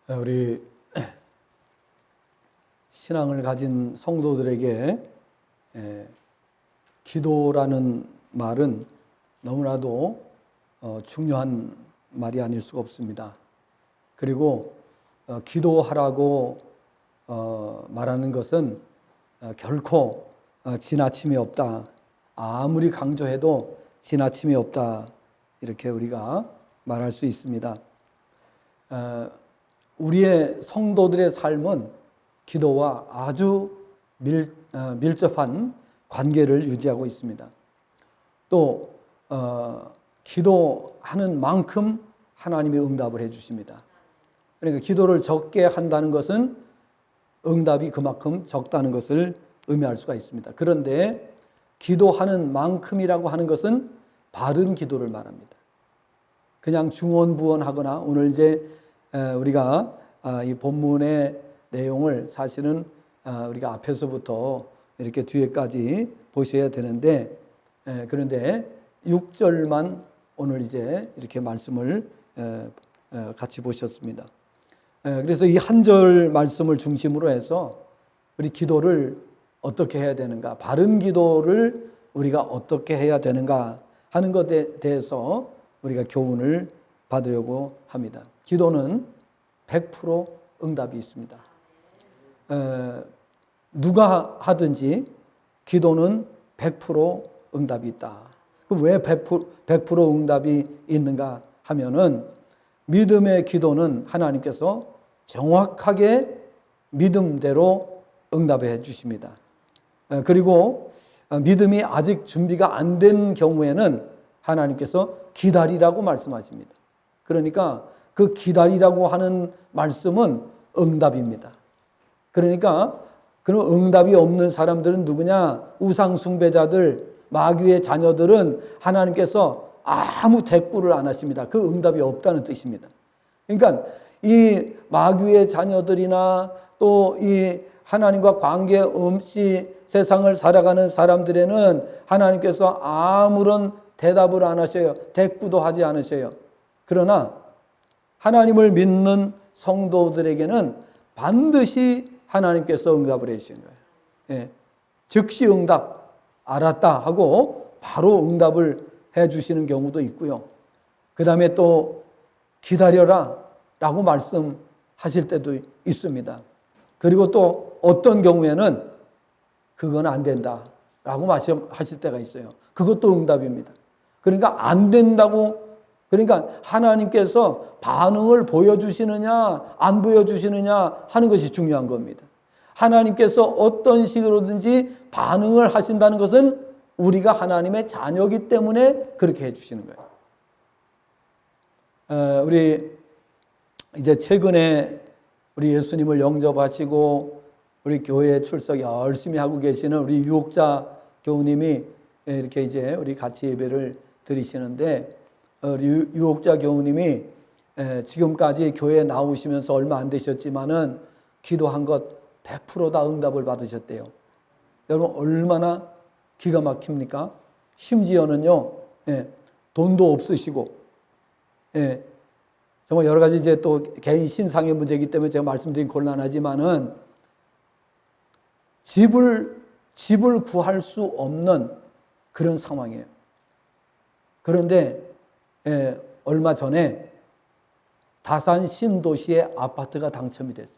우리 신앙을 가진 성도들에게 기도라는 말은 너무나도 중요한 말이 아닐 수가 없습니다. 그리고 기도하라고 말하는 것은 결코 지나침이 없다. 아무리 강조해도 지나침이 없다. 이렇게 우리가 말할 수 있습니다. 우리의 성도들의 삶은 기도와 아주 밀접한 관계를 유지하고 있습니다. 또 기도하는 만큼 하나님이 응답을 해 주십니다. 그러니까 기도를 적게 한다는 것은 응답이 그만큼 적다는 것을 의미할 수가 있습니다. 그런데 기도하는 만큼이라고 하는 것은 바른 기도를 말합니다. 그냥 중언부언하거나 오늘 이제 우리가 이 본문의 내용을 사실은 우리가 앞에서부터 이렇게 뒤에까지 보셔야 되는데 그런데 6절만 오늘 이제 이렇게 말씀을 같이 보셨습니다. 그래서 이 한 절 말씀을 중심으로 해서 우리 기도를 어떻게 해야 되는가, 바른 기도를 우리가 어떻게 해야 되는가 하는 것에 대해서 우리가 교훈을 받으려고 합니다. 기도는 100% 응답이 있습니다. 누가 하든지 기도는 100% 응답이 있다. 그럼 왜 100% 응답이 있는가 하면은 믿음의 기도는 하나님께서 정확하게 믿음대로 응답해 주십니다. 그리고 믿음이 아직 준비가 안 된 경우에는 하나님께서 기다리라고 말씀하십니다. 그러니까 그 기다리라고 하는 말씀은 응답입니다. 그러니까 그런 응답이 없는 사람들은 누구냐? 우상 숭배자들, 마귀의 자녀들은 하나님께서 아무 대꾸를 안 하십니다. 그 응답이 없다는 뜻입니다. 그러니까 이 마귀의 자녀들이나 또 이 하나님과 관계 없이 세상을 살아가는 사람들에는 하나님께서 아무런 대답을 안 하셔요. 대꾸도 하지 않으셔요. 그러나 하나님을 믿는 성도들에게는 반드시 하나님께서 응답을 해주시는 거예요. 예. 즉시 응답, 알았다 하고 바로 응답을 해주시는 경우도 있고요. 그 다음에 또 기다려라 라고 말씀하실 때도 있습니다. 그리고 또 어떤 경우에는 그건 안 된다 라고 말씀하실 때가 있어요. 그것도 응답입니다. 그러니까 안 된다고, 그러니까 하나님께서 반응을 보여주시느냐 안 보여주시느냐 하는 것이 중요한 겁니다. 하나님께서 어떤 식으로든지 반응을 하신다는 것은 우리가 하나님의 자녀이기 때문에 그렇게 해주시는 거예요. 우리 이제 최근에 우리 예수님을 영접하시고 우리 교회에 출석 열심히 하고 계시는 우리 유옥자 교우님이 이렇게 이제 우리 같이 예배를 드리시는데 우리 유옥자 교우님이 지금까지 교회에 나오시면서 얼마 안 되셨지만은 기도한 것 100% 다 응답을 받으셨대요. 여러분 얼마나 기가 막힙니까? 심지어는요, 돈도 없으시고, 정말 여러 가지 이제 또 개인 신상의 문제이기 때문에 제가 말씀드리기 곤란하지만은 집을 구할 수 없는 그런 상황이에요. 그런데 얼마 전에 다산 신도시의 아파트가 당첨이 됐어요.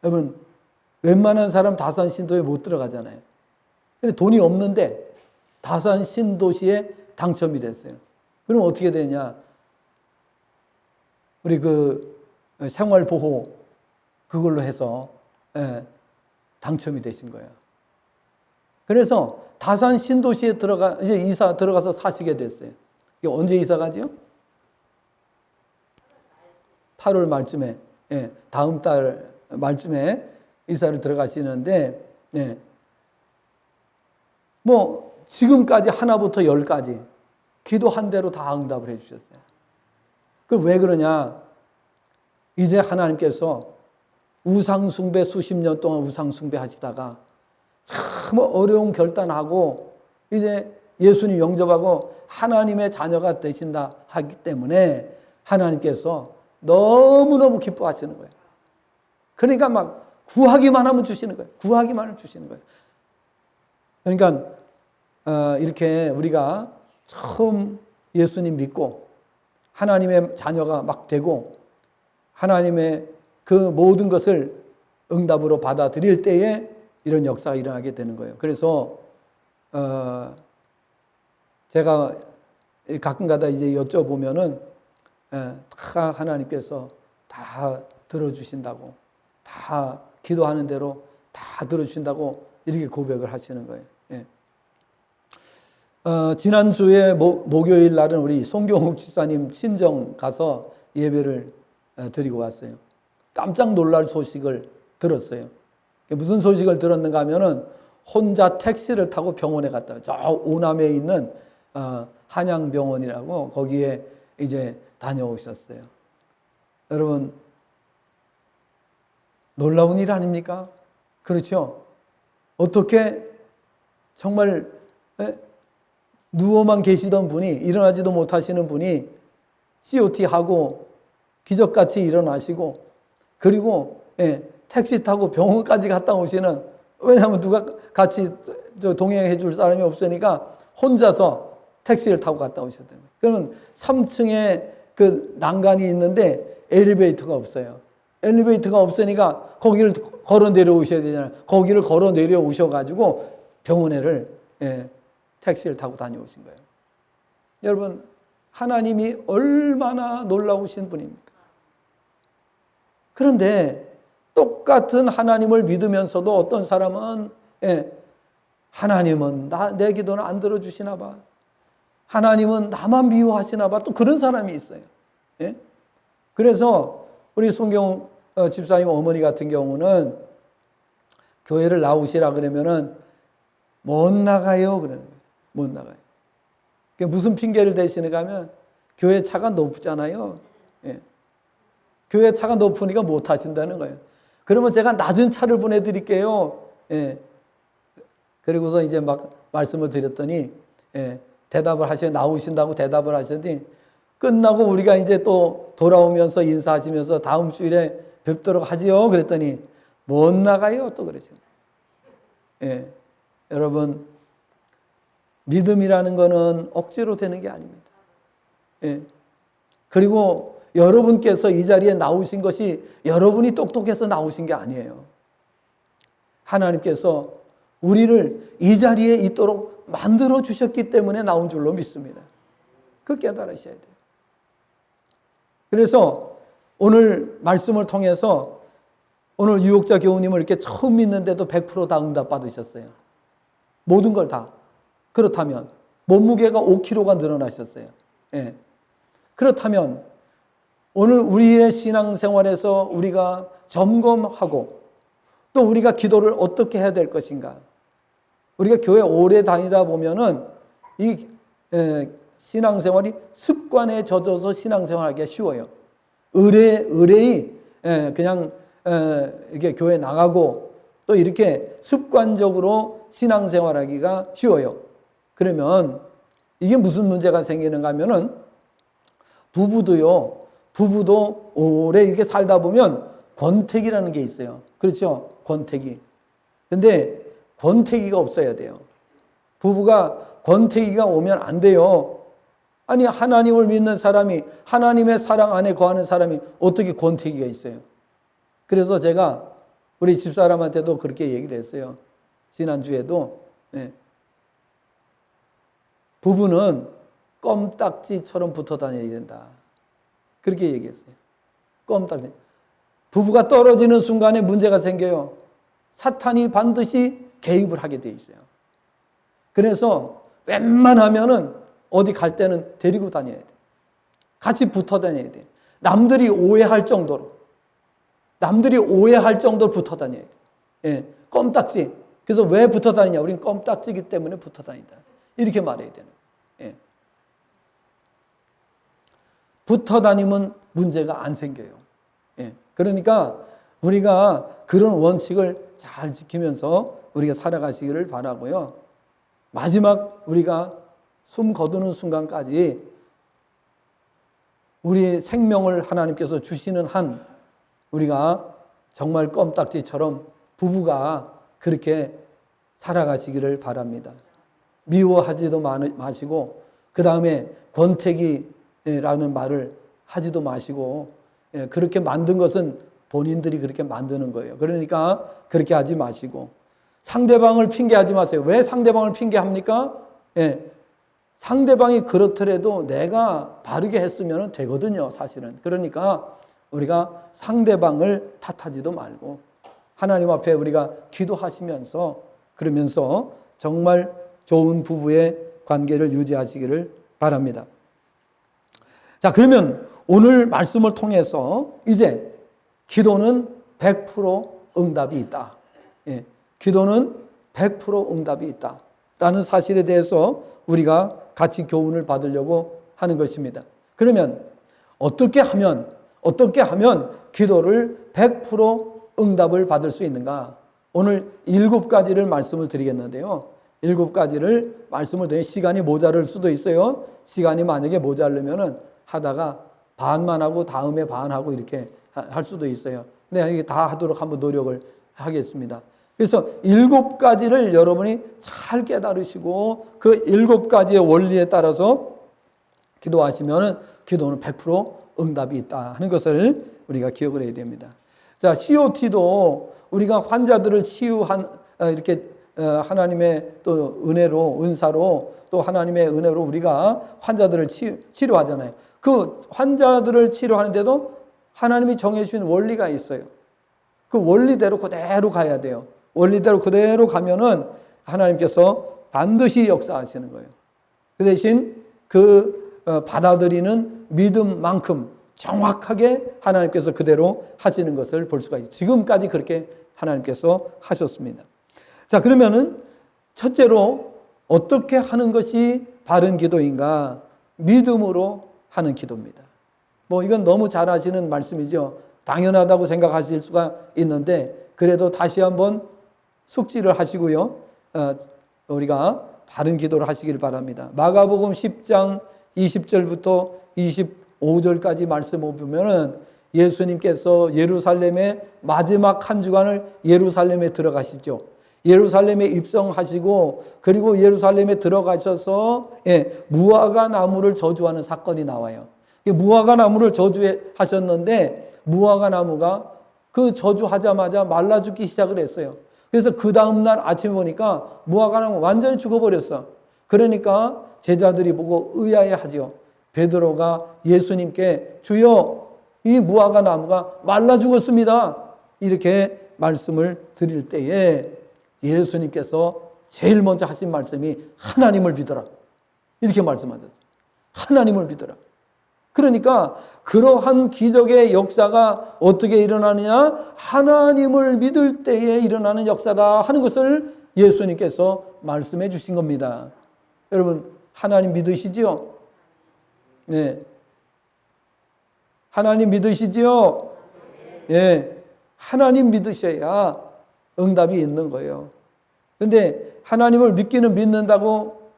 여러분 웬만한 사람 다산 신도시에 못 들어가잖아요. 근데 돈이 없는데 다산 신도시에 당첨이 됐어요. 그럼 어떻게 되냐? 우리 그 생활보호 그걸로 해서 당첨이 되신 거예요. 그래서 다산 신도시에 이제 들어가서 사시게 됐어요. 이게 언제 이사 가지요? 8월 말쯤에, 다음 달 말쯤에 이사를 들어가시는데, 뭐 지금까지 하나부터 10까지 기도한 대로 다 응답을 해주셨어요. 그 왜 그러냐? 이제 하나님께서 우상숭배 수십 년 동안 우상숭배 하시다가 참 어려운 결단하고 이제 예수님 영접하고 하나님의 자녀가 되신다 하기 때문에 하나님께서 너무너무 기뻐하시는 거예요. 그러니까 막 구하기만 하면 주시는 거예요. 구하기만 하면 주시는 거예요. 그러니까 이렇게 우리가 처음 예수님 믿고 하나님의 자녀가 막 되고 하나님의 그 모든 것을 응답으로 받아들일 때에 이런 역사가 일어나게 되는 거예요. 그래서 제가 가끔가다 이제 여쭤보면은 다 하나님께서 다 들어주신다고, 다 기도하는 대로 다 들어주신다고 이렇게 고백을 하시는 거예요. 예. 지난주에 목요일 날은 우리 송경옥 집사님 친정 가서 예배를 드리고 왔어요. 깜짝 놀랄 소식을 들었어요. 무슨 소식을 들었는가 하면은 혼자 택시를 타고 병원에 갔다. 저 오남에 있는 한양병원이라고 거기에 이제 다녀오셨어요. 여러분, 놀라운 일 아닙니까? 그렇죠? 어떻게 정말 누워만 계시던 분이, 일어나지도 못하시는 분이 COT하고 기적같이 일어나시고, 그리고 택시 타고 병원까지 갔다 오시는, 왜냐하면 누가 같이 동행해 줄 사람이 없으니까 혼자서 택시를 타고 갔다 오셨다는 거예요. 그러면 3층에 그 난간이 있는데 엘리베이터가 없어요. 엘리베이터가 없으니까 거기를 걸어 내려오셔야 되잖아요. 거기를 걸어 내려오셔가지고 병원에를 택시를 타고 다녀오신 거예요. 여러분, 하나님이 얼마나 놀라우신 분입니까? 그런데 똑같은 하나님을 믿으면서도 어떤 사람은 하나님은 내 기도는 안 들어주시나 봐. 하나님은 나만 미워하시나 봐. 또 그런 사람이 있어요. 그래서 우리 송경 집사님 어머니 같은 경우는 교회를 나오시라 그러면은 못 나가요. 그러는 거예요. 못 나가요. 무슨 핑계를 대시는가 하면 교회 차가 높잖아요. 교회 차가 높으니까 못 하신다는 거예요. 그러면 제가 낮은 차를 보내드릴게요. 그리고서 이제 막 말씀을 드렸더니 대답을 나오신다고 대답을 하셨더니 끝나고 우리가 이제 또 돌아오면서 인사하시면서 다음 주일에 뵙도록 하지요. 그랬더니 못 나가요. 또 그러시네요. 여러분, 믿음이라는 거는 억지로 되는 게 아닙니다. 그리고 여러분께서 이 자리에 나오신 것이 여러분이 똑똑해서 나오신 게 아니에요. 하나님께서 우리를 이 자리에 있도록 만들어 주셨기 때문에 나온 줄로 믿습니다. 그 깨달으셔야 돼요. 그래서 오늘 말씀을 통해서 오늘 유혹자 교우님을 이렇게 처음 믿는데도 100% 다 응답 받으셨어요. 모든 걸 다. 그렇다면 몸무게가 5kg가 늘어나셨어요. 그렇다면 오늘 우리의 신앙생활에서 우리가 점검하고 또 우리가 기도를 어떻게 해야 될 것인가. 우리가 교회 오래 다니다 보면은 이 신앙생활이 습관에 젖어서 신앙생활하기가 쉬워요. 의뢰이 그냥 이렇게 교회 나가고 또 이렇게 습관적으로 신앙생활하기가 쉬워요. 그러면 이게 무슨 문제가 생기는가 하면은 부부도 오래 이렇게 살다 보면 권태기라는 게 있어요. 그렇죠? 권태기. 근데 권태기가 없어야 돼요. 부부가 권태기가 오면 안 돼요. 아니, 하나님을 믿는 사람이, 하나님의 사랑 안에 거하는 사람이 어떻게 권태기가 있어요? 그래서 제가 우리 집사람한테도 그렇게 얘기를 했어요. 지난주에도. 부부는 껌딱지처럼 붙어 다녀야 된다. 그렇게 얘기했어요. 껌딱지. 부부가 떨어지는 순간에 문제가 생겨요. 사탄이 반드시 개입을 하게 돼 있어요. 그래서 웬만하면은 어디 갈 때는 데리고 다녀야 돼. 같이 붙어 다녀야 돼. 남들이 오해할 정도로 붙어 다녀야 돼. 껌딱지. 그래서 왜 붙어 다니냐? 우린 껌딱지이기 때문에 붙어 다닌다. 이렇게 말해야 되는 거예요. 붙어 다니면 문제가 안 생겨요. 그러니까 우리가 그런 원칙을 잘 지키면서 우리가 살아가시기를 바라고요. 마지막 우리가 숨 거두는 순간까지 우리 생명을 하나님께서 주시는 한 우리가 정말 껌딱지처럼 부부가 그렇게 살아가시기를 바랍니다. 미워하지도 마시고 그 다음에 권태기라는 말을 하지도 마시고, 그렇게 만든 것은 본인들이 그렇게 만드는 거예요. 그러니까 그렇게 하지 마시고 상대방을 핑계하지 마세요. 왜 상대방을 핑계합니까? 상대방이 그렇더라도 내가 바르게 했으면 되거든요, 사실은. 그러니까 우리가 상대방을 탓하지도 말고 하나님 앞에 우리가 기도하시면서 그러면서 정말 좋은 부부의 관계를 유지하시기를 바랍니다. 자, 그러면 오늘 말씀을 통해서 이제 기도는 100% 응답이 있다. 기도는 100% 응답이 있다. 라는 사실에 대해서 우리가 같이 교훈을 받으려고 하는 것입니다. 그러면 어떻게 하면 기도를 100% 응답을 받을 수 있는가? 오늘 7가지를 말씀을 드리겠는데요. 7가지를 말씀을 드리면 시간이 모자랄 수도 있어요. 시간이 만약에 모자르면은 하다가 반만 하고 다음에 반하고 이렇게 할 수도 있어요. 근데 이게 다 하도록 한번 노력을 하겠습니다. 그래서 7가지를 여러분이 잘 깨달으시고 그 7가지의 원리에 따라서 기도하시면은 기도는 100% 응답이 있다 하는 것을 우리가 기억을 해야 됩니다. 자, COT도 우리가 환자들을 이렇게 하나님의 또 은혜로, 은사로 또 하나님의 은혜로 우리가 환자들을 치료하잖아요. 그 환자들을 치료하는데도 하나님이 정해주신 원리가 있어요. 그 원리대로 그대로 가야 돼요. 원리대로 그대로 가면은 하나님께서 반드시 역사하시는 거예요. 그 대신 받아들이는 믿음만큼 정확하게 하나님께서 그대로 하시는 것을 볼 수가 있어요. 지금까지 그렇게 하나님께서 하셨습니다. 자, 그러면은 첫째로 어떻게 하는 것이 바른 기도인가? 믿음으로 하는 기도입니다. 이건 너무 잘 아시는 말씀이죠. 당연하다고 생각하실 수가 있는데 그래도 다시 한번 숙지를 하시고요. 우리가 바른 기도를 하시길 바랍니다. 마가복음 10장 20절부터 25절까지 말씀을 보면은 예수님께서 예루살렘의 마지막 한 주간을 예루살렘에 들어가시죠. 예루살렘에 입성하시고 그리고 예루살렘에 들어가셔서 무화과 나무를 저주하는 사건이 나와요. 무화과 나무를 저주하셨는데 무화과 나무가 그 저주하자마자 말라 죽기 시작을 했어요. 그래서 그 다음날 아침에 보니까 무화과 나무 완전히 죽어버렸어. 그러니까 제자들이 보고 의아해하죠. 베드로가 예수님께 주여 이 무화과 나무가 말라 죽었습니다. 이렇게 말씀을 드릴 때에 예수님께서 제일 먼저 하신 말씀이 하나님을 믿어라. 이렇게 말씀하셨어요. 하나님을 믿어라. 그러니까 그러한 기적의 역사가 어떻게 일어나느냐? 하나님을 믿을 때에 일어나는 역사다 하는 것을 예수님께서 말씀해 주신 겁니다. 여러분 하나님 믿으시지요? 네. 하나님 믿으시지요? 예. 하나님 믿으셔야 응답이 있는 거예요. 근데 하나님을 믿기는 믿는다고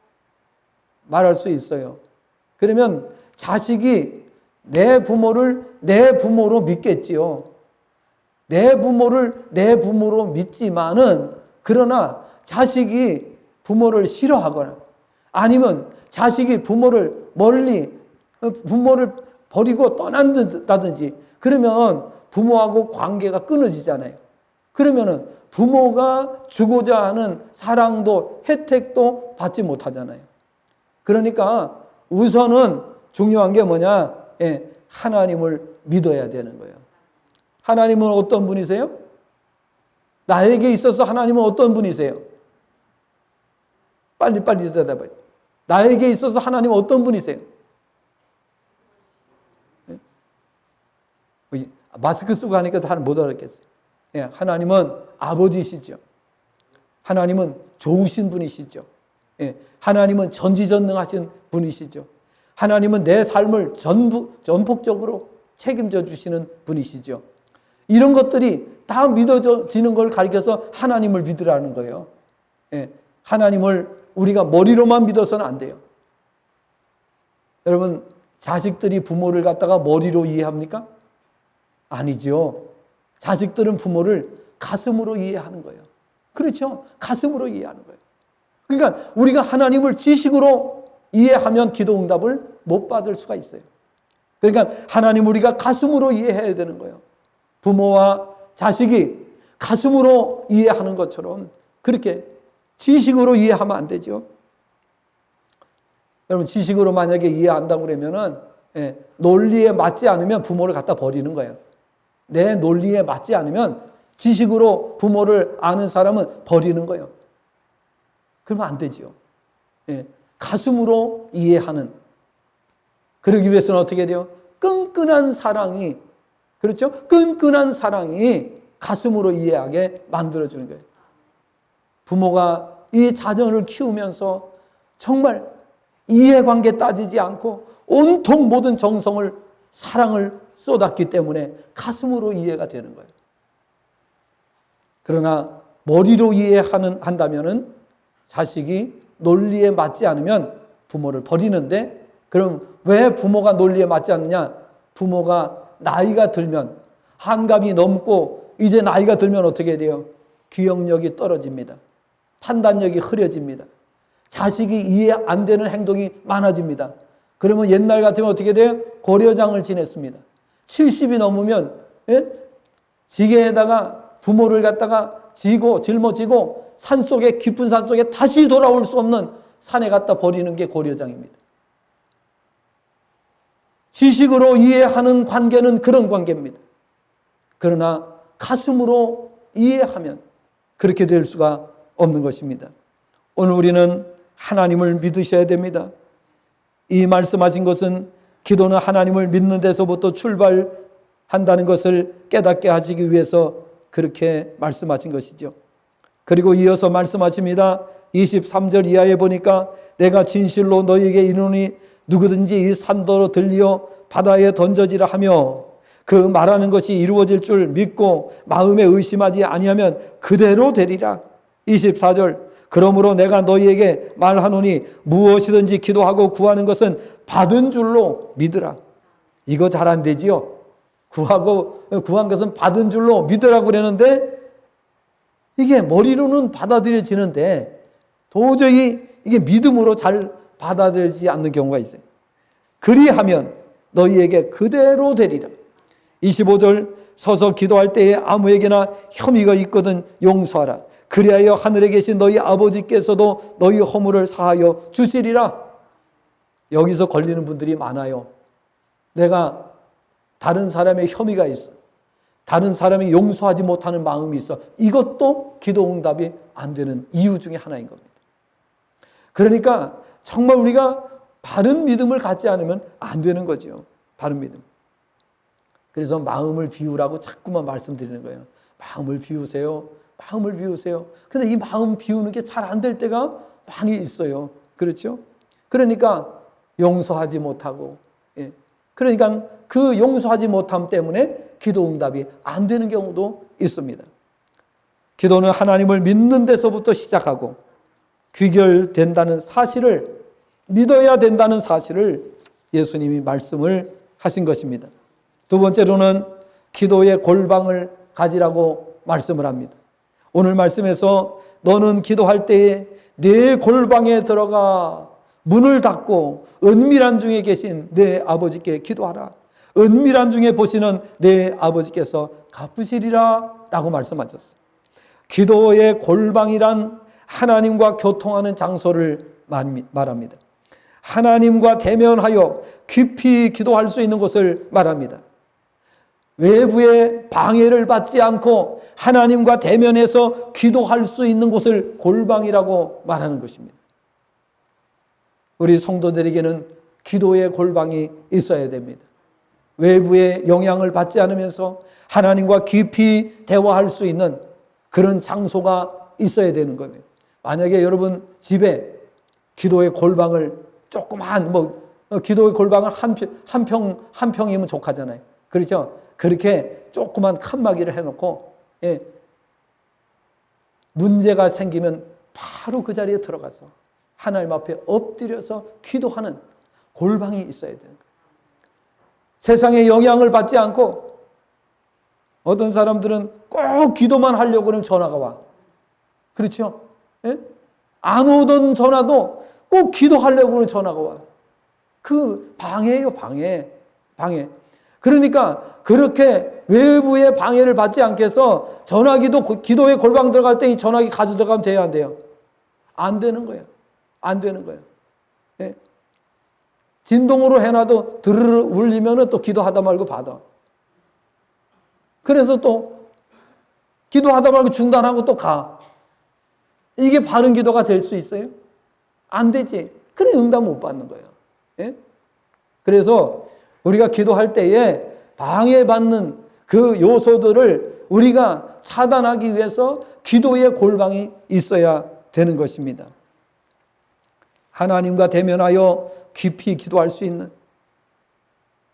말할 수 있어요. 그러면 자식이 내 부모를 내 부모로 믿겠지요. 내 부모를 내 부모로 믿지만은 그러나 자식이 부모를 싫어하거나 아니면 자식이 부모를 버리고 떠난다든지 그러면 부모하고 관계가 끊어지잖아요. 그러면은 부모가 주고자 하는 사랑도 혜택도 받지 못하잖아요. 그러니까 우선은 중요한 게 뭐냐? 하나님을 믿어야 되는 거예요. 하나님은 어떤 분이세요? 나에게 있어서 하나님은 어떤 분이세요? 빨리 대답해요. 나에게 있어서 하나님은 어떤 분이세요? 마스크 쓰고 하니까 다 못 알아듣겠어요. 하나님은 아버지시죠. 하나님은 좋으신 분이시죠. 하나님은 전지전능하신 분이시죠. 하나님은 내 삶을 전폭적으로 책임져 주시는 분이시죠. 이런 것들이 다 믿어지는 걸 가리켜서 하나님을 믿으라는 거예요. 하나님을 우리가 머리로만 믿어서는 안 돼요. 여러분 자식들이 부모를 갖다가 머리로 이해합니까? 아니죠. 자식들은 부모를 가슴으로 이해하는 거예요. 그렇죠? 가슴으로 이해하는 거예요. 그러니까 우리가 하나님을 지식으로 이해하면 기도 응답을 못 받을 수가 있어요. 그러니까 하나님 우리가 가슴으로 이해해야 되는 거예요. 부모와 자식이 가슴으로 이해하는 것처럼 그렇게 지식으로 이해하면 안 되죠. 여러분 지식으로 만약에 이해한다고 그러면은 논리에 맞지 않으면 부모를 갖다 버리는 거예요. 내 논리에 맞지 않으면 지식으로 부모를 아는 사람은 버리는 거예요. 그러면 안 되죠. 가슴으로 이해하는. 그러기 위해서는 어떻게 돼요? 끈끈한 사랑이, 그렇죠? 끈끈한 사랑이 가슴으로 이해하게 만들어주는 거예요. 부모가 이 자녀를 키우면서 정말 이해관계 따지지 않고 온통 모든 정성을, 사랑을 쏟았기 때문에 가슴으로 이해가 되는 거예요. 그러나 머리로 한다면은 자식이 논리에 맞지 않으면 부모를 버리는데, 그럼 왜 부모가 논리에 맞지 않느냐? 부모가 나이가 들면, 한갑이 넘고 이제 나이가 들면 어떻게 돼요? 기억력이 떨어집니다. 판단력이 흐려집니다. 자식이 이해 안 되는 행동이 많아집니다. 그러면 옛날 같으면 어떻게 돼요? 고려장을 지냈습니다. 70이 넘으면 지게에다가 부모를 갖다가 짊어지고 산속에, 깊은 산속에 다시 돌아올 수 없는 산에 갖다 버리는 게 고려장입니다. 지식으로 이해하는 관계는 그런 관계입니다. 그러나 가슴으로 이해하면 그렇게 될 수가 없는 것입니다. 오늘 우리는 하나님을 믿으셔야 됩니다. 이 말씀하신 것은 기도는 하나님을 믿는 데서부터 출발한다는 것을 깨닫게 하시기 위해서 그렇게 말씀하신 것이죠. 그리고 이어서 말씀하십니다. 23절 이하에 보니까 내가 진실로 너희에게 이르노니 누구든지 이 산더러 들리어 바다에 던져지라 하며 그 말하는 것이 이루어질 줄 믿고 마음에 의심하지 아니하면 그대로 되리라. 24절 그러므로 내가 너희에게 말하노니 무엇이든지 기도하고 구하는 것은 받은 줄로 믿으라. 이거 잘 안 되지요? 구한 것은 받은 줄로 믿으라고 그러는데 이게 머리로는 받아들여지는데 도저히 이게 믿음으로 잘 받아들이지 않는 경우가 있어요. 그리하면 너희에게 그대로 되리라. 25절 서서 기도할 때에 아무에게나 혐의가 있거든 용서하라. 그리하여 하늘에 계신 너희 아버지께서도 너희 허물을 사하여 주시리라. 여기서 걸리는 분들이 많아요. 내가 다른 사람의 혐의가 있어. 다른 사람이 용서하지 못하는 마음이 있어. 이것도 기도 응답이 안 되는 이유 중에 하나인 겁니다. 그러니까 정말 우리가 바른 믿음을 갖지 않으면 안 되는 거죠. 바른 믿음. 그래서 마음을 비우라고 자꾸만 말씀드리는 거예요. 마음을 비우세요. 마음을 비우세요. 근데 이 마음 비우는 게 잘 안 될 때가 많이 있어요. 그렇죠? 그러니까 용서하지 못하고, 그러니까 그 용서하지 못함 때문에 기도 응답이 안 되는 경우도 있습니다. 기도는 하나님을 믿는 데서부터 시작하고 귀결된다는 사실을 믿어야 된다는 사실을 예수님이 말씀을 하신 것입니다. 두 번째로는 기도의 골방을 가지라고 말씀을 합니다. 오늘 말씀에서 너는 기도할 때에 내 골방에 들어가 문을 닫고 은밀한 중에 계신 내 아버지께 기도하라. 은밀한 중에 보시는 내 아버지께서 갚으시리라 라고 말씀하셨어요. 기도의 골방이란 하나님과 교통하는 장소를 말합니다. 하나님과 대면하여 깊이 기도할 수 있는 곳을 말합니다. 외부의 방해를 받지 않고 하나님과 대면해서 기도할 수 있는 곳을 골방이라고 말하는 것입니다. 우리 성도들에게는 기도의 골방이 있어야 됩니다. 외부의 영향을 받지 않으면서 하나님과 깊이 대화할 수 있는 그런 장소가 있어야 되는 거예요. 만약에 여러분 집에 기도의 골방을 조그만 기도의 골방을 한 평이면 족하잖아요. 그렇죠? 그렇게 조그만 칸막이를 해놓고 문제가 생기면 바로 그 자리에 들어가서 하나님 앞에 엎드려서 기도하는 골방이 있어야 되는 거예요. 세상의 영향을 받지 않고 어떤 사람들은 꼭 기도만 하려고 그러면 전화가 와. 그렇죠? 예? 안 오던 전화도 꼭 기도하려고 그러면 전화가 와. 그 방해예요, 방해. 방해. 그러니까 그렇게 외부의 방해를 받지 않게 해서 전화기도 기도에 골방 들어갈 때 이 전화기 가져 들어가면 돼야 안 돼요? 안 되는 거예요. 안 되는 거예요. 예? 진동으로 해놔도 드르르 울리면은 또 기도하다 말고 받아. 그래서 또 기도하다 말고 중단하고 또 가. 이게 바른 기도가 될 수 있어요? 안 되지. 그래 응답 못 받는 거예요. 예? 그래서 우리가 기도할 때에 방해받는 그 요소들을 우리가 차단하기 위해서 기도의 골방이 있어야 되는 것입니다. 하나님과 대면하여 깊이 기도할 수 있는,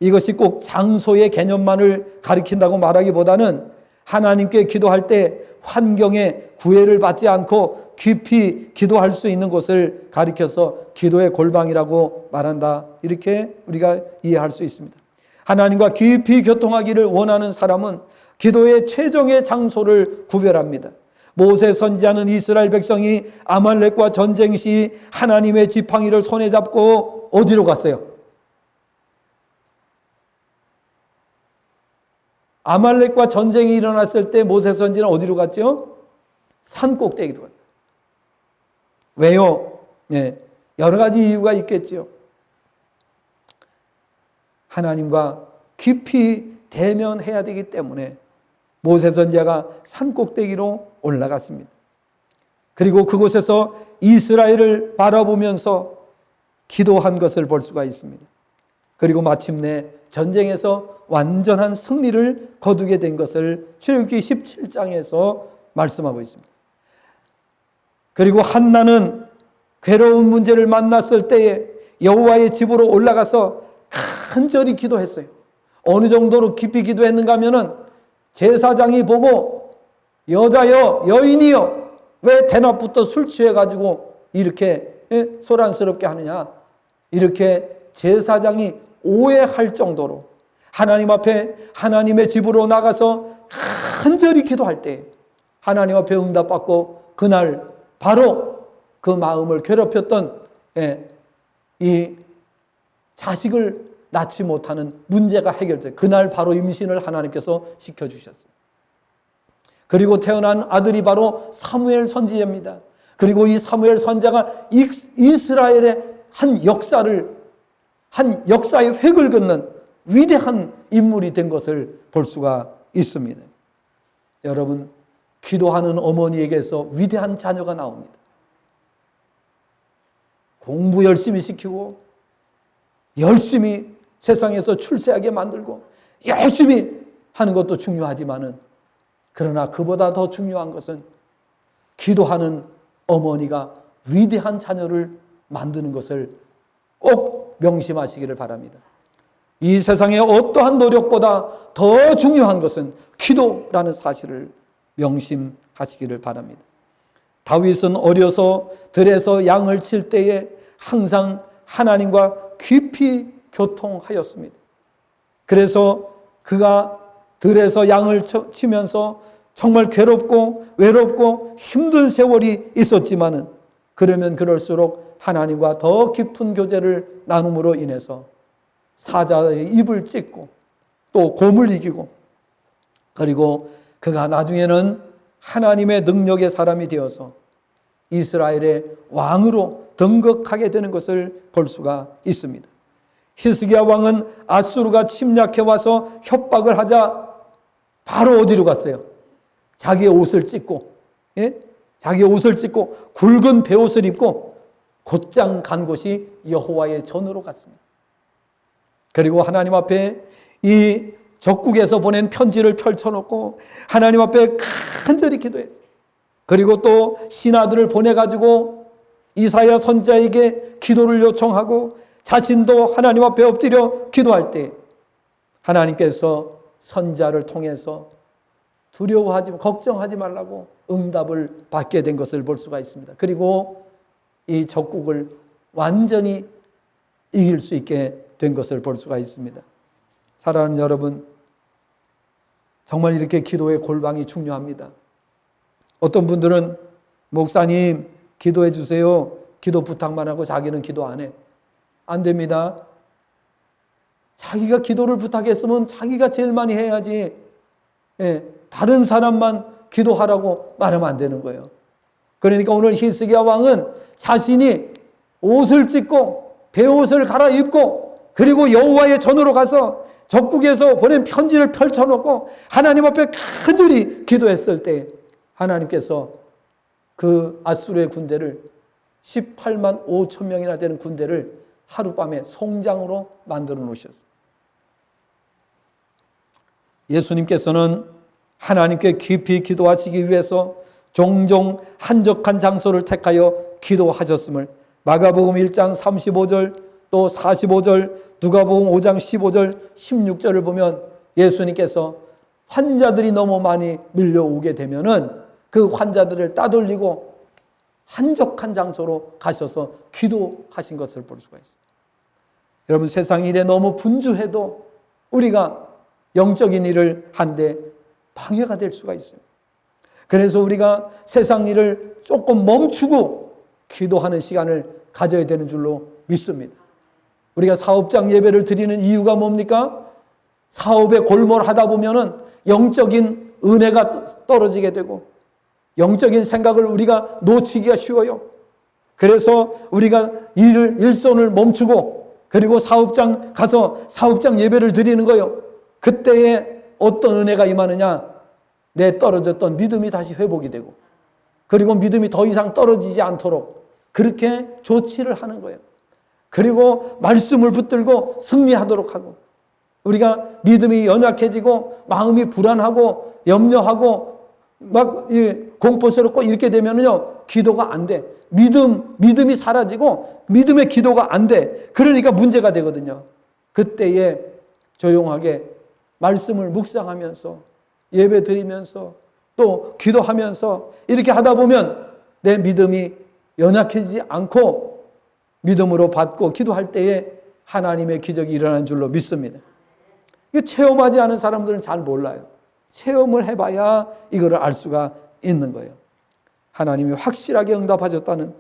이것이 꼭 장소의 개념만을 가리킨다고 말하기보다는 하나님께 기도할 때 환경에 구애를 받지 않고 깊이 기도할 수 있는 곳을 가리켜서 기도의 골방이라고 말한다. 이렇게 우리가 이해할 수 있습니다. 하나님과 깊이 교통하기를 원하는 사람은 기도의 최종의 장소를 구별합니다. 모세 선지자는 이스라엘 백성이 아말렉과 전쟁 시 하나님의 지팡이를 손에 잡고 어디로 갔어요? 아말렉과 전쟁이 일어났을 때 모세 선지자는 어디로 갔죠? 산 꼭대기로 갔어요. 왜요? 네, 여러 가지 이유가 있겠죠. 하나님과 깊이 대면해야 되기 때문에 모세 선지자가 산 꼭대기로 올라갔습니다. 그리고 그곳에서 이스라엘을 바라보면서 기도한 것을 볼 수가 있습니다. 그리고 마침내 전쟁에서 완전한 승리를 거두게 된 것을 출애굽기 17장에서 말씀하고 있습니다. 그리고 한나는 괴로운 문제를 만났을 때에 여호와의 집으로 올라가서 간절히 기도했어요. 어느 정도로 깊이 기도했는가 하면은 제사장이 보고 여자여 여인이여 왜 대낮부터 술 취해가지고 이렇게 소란스럽게 하느냐, 이렇게 제사장이 오해할 정도로 하나님 앞에 하나님의 집으로 나가서 간절히 기도할 때 하나님 앞에 응답받고 그날 바로 그 마음을 괴롭혔던 이 자식을 낳지 못하는 문제가 해결돼요. 그날 바로 임신을 하나님께서 시켜주셨어요. 그리고 태어난 아들이 바로 사무엘 선지자입니다. 그리고 이 사무엘 선지자가 이스라엘의 한 역사의 획을 긋는 위대한 인물이 된 것을 볼 수가 있습니다. 여러분, 기도하는 어머니에게서 위대한 자녀가 나옵니다. 공부 열심히 시키고 열심히 세상에서 출세하게 만들고 열심히 하는 것도 중요하지만은, 그러나 그보다 더 중요한 것은 기도하는 어머니가 위대한 자녀를 만드는 것을 꼭 명심하시기를 바랍니다. 이 세상의 어떠한 노력보다 더 중요한 것은 기도라는 사실을 명심하시기를 바랍니다. 다윗은 어려서 들에서 양을 칠 때에 항상 하나님과 깊이 교통하였습니다. 그래서 그가 들에서 양을 치면서 정말 괴롭고 외롭고 힘든 세월이 있었지만은, 그러면 그럴수록 하나님과 더 깊은 교제를 나눔으로 인해서 사자의 입을 찢고 또 곰을 이기고, 그리고 그가 나중에는 하나님의 능력의 사람이 되어서 이스라엘의 왕으로 등극하게 되는 것을 볼 수가 있습니다. 히스기야 왕은 아수르가 침략해 와서 협박을 하자 바로 어디로 갔어요? 자기의 옷을 찢고, 자기의 옷을 찢고 굵은 베옷을 입고 곧장 간 곳이 여호와의 전으로 갔습니다. 그리고 하나님 앞에 이 적국에서 보낸 편지를 펼쳐놓고 하나님 앞에 간절히 기도했어요. 그리고 또 신하들을 보내가지고 이사야 선지자에게 기도를 요청하고 자신도 하나님 앞에 엎드려 기도할 때 하나님께서 선지자를 통해서 걱정하지 말라고 응답을 받게 된 것을 볼 수가 있습니다. 그리고 이 적국을 완전히 이길 수 있게 된 것을 볼 수가 있습니다. 사랑하는 여러분, 정말 이렇게 기도의 골방이 중요합니다. 어떤 분들은 목사님 기도해 주세요. 기도 부탁만 하고 자기는 기도 안 해. 안 됩니다. 자기가 기도를 부탁했으면 자기가 제일 많이 해야지. 다른 사람만 기도하라고 말하면 안 되는 거예요. 그러니까 오늘 히스기야 왕은 자신이 옷을 찢고 베옷을 갈아입고 그리고 여호와의 전으로 가서 적국에서 보낸 편지를 펼쳐놓고 하나님 앞에 간절히 기도했을 때 하나님께서 그 아수르의 군대를 18만 5천 명이나 되는 군대를 하룻밤에 송장으로 만들어 놓으셨어요. 예수님께서는 하나님께 깊이 기도하시기 위해서 종종 한적한 장소를 택하여 기도하셨음을 마가복음 1장 35절 또 45절 누가복음 5장 15절 16절을 보면 예수님께서 환자들이 너무 많이 밀려오게 되면은 그 환자들을 따돌리고 한적한 장소로 가셔서 기도하신 것을 볼 수가 있습니다. 여러분, 세상 일에 너무 분주해도 우리가 영적인 일을 한데 방해가 될 수가 있어요. 그래서 우리가 세상 일을 조금 멈추고 기도하는 시간을 가져야 되는 줄로 믿습니다. 우리가 사업장 예배를 드리는 이유가 뭡니까? 사업에 골몰하다 보면은 영적인 은혜가 떨어지게 되고 영적인 생각을 우리가 놓치기가 쉬워요. 그래서 우리가 일손을 멈추고 그리고 사업장 가서 사업장 예배를 드리는 거예요. 그때에 어떤 은혜가 임하느냐? 내 떨어졌던 믿음이 다시 회복이 되고 그리고 믿음이 더 이상 떨어지지 않도록 그렇게 조치를 하는 거예요. 그리고 말씀을 붙들고 승리하도록 하고 우리가 믿음이 연약해지고 마음이 불안하고 염려하고 막 공포스럽고 이렇게 되면요 기도가 안 돼. 믿음이 사라지고 믿음의 기도가 안 돼. 그러니까 문제가 되거든요. 그때에 조용하게 말씀을 묵상하면서 예배 드리면서 또 기도하면서 이렇게 하다 보면 내 믿음이 연약해지지 않고 믿음으로 받고 기도할 때에 하나님의 기적이 일어나는 줄로 믿습니다. 이거 체험하지 않은 사람들은 잘 몰라요. 체험을 해봐야 이거를 알 수가 있는 거예요. 하나님이 확실하게 응답하셨다는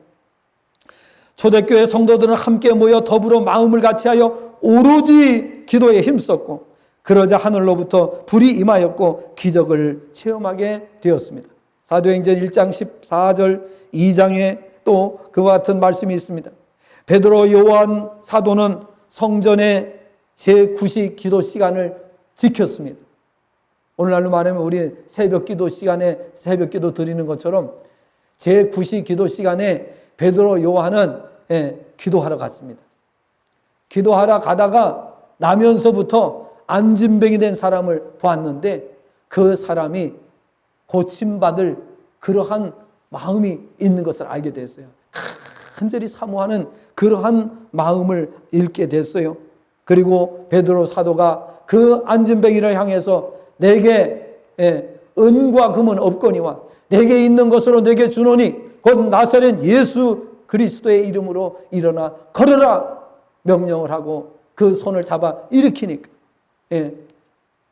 초대교회 성도들은 함께 모여 더불어 마음을 같이하여 오로지 기도에 힘썼고 그러자 하늘로부터 불이 임하였고 기적을 체험하게 되었습니다. 사도행전 1장 14절 2장에 또 그와 같은 말씀이 있습니다. 베드로 요한 사도는 성전의 제9시 기도 시간을 지켰습니다. 오늘날로 말하면 우리 새벽 기도 시간에 새벽 기도 드리는 것처럼 제9시 기도 시간에 베드로 요한은 기도하러 갔습니다. 기도하러 가다가 나면서부터 안진병이 된 사람을 보았는데 그 사람이 고침받을 그러한 마음이 있는 것을 알게 됐어요. 간절히 사모하는 그러한 마음을 잃게 됐어요. 그리고 베드로 사도가 그 안진병이를 향해서 내게 은과 금은 없거니와 내게 있는 것으로 내게 주노니 곧 나사렛 예수 그리스도의 이름으로 일어나 걸으라 명령을 하고 그 손을 잡아 일으키니까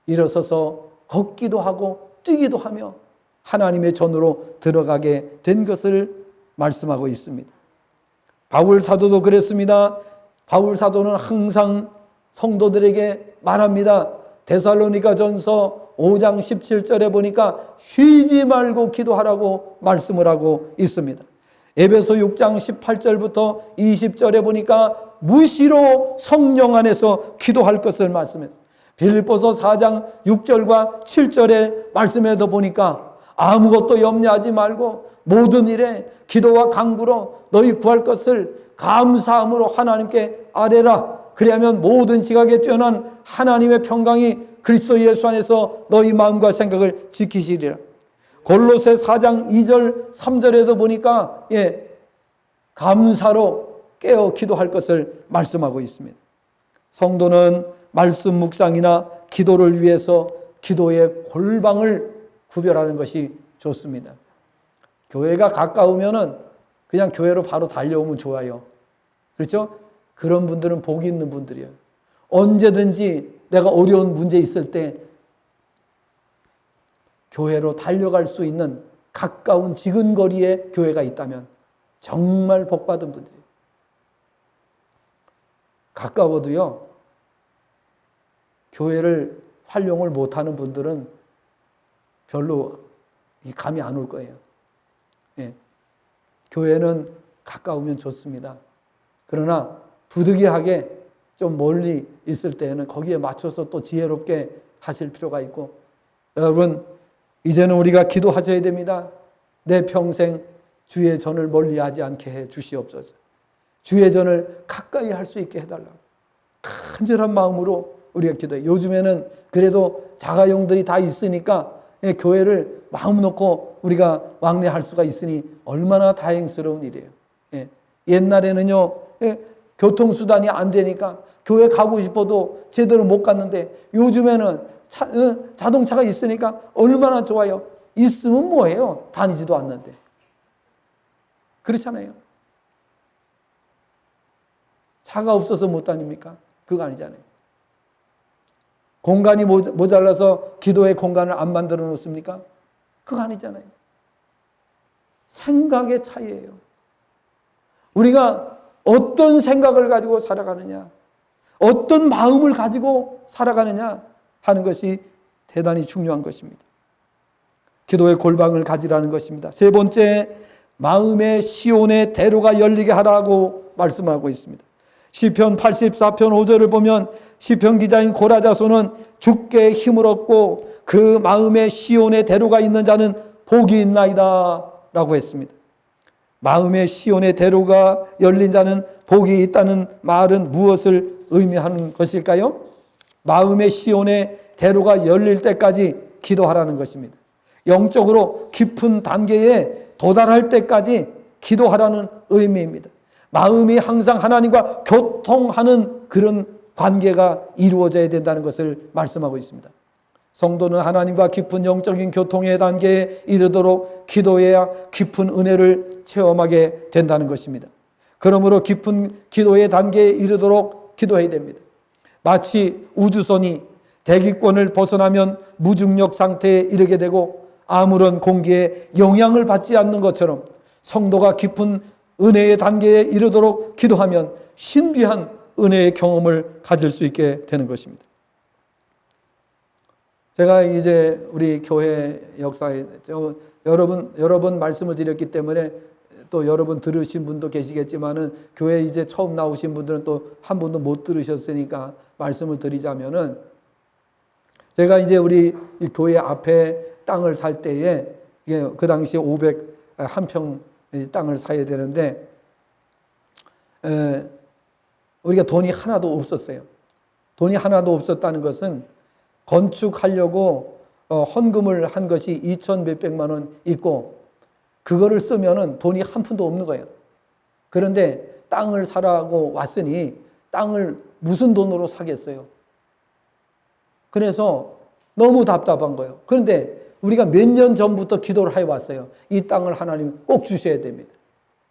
일어서서 걷기도 하고 뛰기도 하며 하나님의 전으로 들어가게 된 것을 말씀하고 있습니다. 바울 사도도 그랬습니다. 바울 사도는 항상 성도들에게 말합니다. 데살로니가 전서 5장 17절에 보니까 쉬지 말고 기도하라고 말씀을 하고 있습니다. 에베소 6장 18절부터 20절에 보니까 무시로 성령 안에서 기도할 것을 말씀했어요. 빌립보서 4장 6절과 7절의 말씀에도 보니까 아무것도 염려하지 말고 모든 일에 기도와 간구로 너희 구할 것을 감사함으로 하나님께 아뢰라. 그리하면 모든 지각에 뛰어난 하나님의 평강이 그리스도 예수 안에서 너희 마음과 생각을 지키시리라. 골로새 4장 2절 3절에도 보니까 감사로 깨어 기도할 것을 말씀하고 있습니다. 성도는 말씀 묵상이나 기도를 위해서 기도의 골방을 구별하는 것이 좋습니다. 교회가 가까우면은 그냥 교회로 바로 달려오면 좋아요. 그렇죠? 그런 분들은 복이 있는 분들이에요. 언제든지 내가 어려운 문제 있을 때 교회로 달려갈 수 있는 가까운 지근거리에 교회가 있다면 정말 복받은 분들이에요. 가까워도요, 교회를 활용을 못하는 분들은 별로 감이 안 올 거예요. 예. 교회는 가까우면 좋습니다. 그러나 부득이하게 좀 멀리 있을 때에는 거기에 맞춰서 또 지혜롭게 하실 필요가 있고, 여러분 이제는 우리가 기도하셔야 됩니다. 내 평생 주의 전을 멀리하지 않게 해 주시옵소서. 주의 전을 가까이 할 수 있게 해달라고 간절한 마음으로 우리가 기도해요. 요즘에는 그래도 자가용들이 다 있으니까 교회를 마음 놓고 우리가 왕래할 수가 있으니 얼마나 다행스러운 일이에요. 옛날에는요, 교통수단이 안 되니까 교회 가고 싶어도 제대로 못 갔는데 요즘에는 자동차가 있으니까 얼마나 좋아요. 있으면 뭐해요? 다니지도 않는데. 그렇잖아요. 차가 없어서 못 다닙니까? 그거 아니잖아요. 공간이 모자라서 기도의 공간을 안 만들어 놓습니까? 그거 아니잖아요. 생각의 차이예요. 우리가 어떤 생각을 가지고 살아가느냐, 어떤 마음을 가지고 살아가느냐 하는 것이 대단히 중요한 것입니다. 기도의 골방을 가지라는 것입니다. 세 번째, 마음의 시온의 대로가 열리게 하라고 말씀하고 있습니다. 시편 84편 5절을 보면 시편 기자인 고라자손은 주께 힘을 얻고 그 마음의 시온의 대로가 있는 자는 복이 있나이다 라고 했습니다. 마음의 시온의 대로가 열린 자는 복이 있다는 말은 무엇을 의미하는 것일까요? 마음의 시온의 대로가 열릴 때까지 기도하라는 것입니다. 영적으로 깊은 단계에 도달할 때까지 기도하라는 의미입니다. 마음이 항상 하나님과 교통하는 그런 관계가 이루어져야 된다는 것을 말씀하고 있습니다. 성도는 하나님과 깊은 영적인 교통의 단계에 이르도록 기도해야 깊은 은혜를 체험하게 된다는 것입니다. 그러므로 깊은 기도의 단계에 이르도록 기도해야 됩니다. 마치 우주선이 대기권을 벗어나면 무중력 상태에 이르게 되고 아무런 공기에 영향을 받지 않는 것처럼 성도가 깊은 은혜의 단계에 이르도록 기도하면 신비한 은혜의 경험을 가질 수 있게 되는 것입니다. 제가 이제 우리 교회 역사에 여러 번 말씀을 드렸기 때문에 또 여러분 들으신 분도 계시겠지만은 교회 이제 처음 나오신 분들은 또 한 번도 못 들으셨으니까 말씀을 드리자면은, 제가 이제 우리 이 교회 앞에 땅을 살 때에 그 당시에 501평 땅을 사야 되는데 우리가 돈이 하나도 없었어요. 돈이 하나도 없었다는 것은 건축하려고 헌금을 한 것이 2천 몇백만 원 있고 그거를 쓰면은 돈이 한 푼도 없는 거예요. 그런데 땅을 사라고 왔으니 땅을 무슨 돈으로 사겠어요? 그래서 너무 답답한 거예요. 그런데 우리가 몇 년 전부터 기도를 해왔어요. 이 땅을 하나님 꼭 주셔야 됩니다.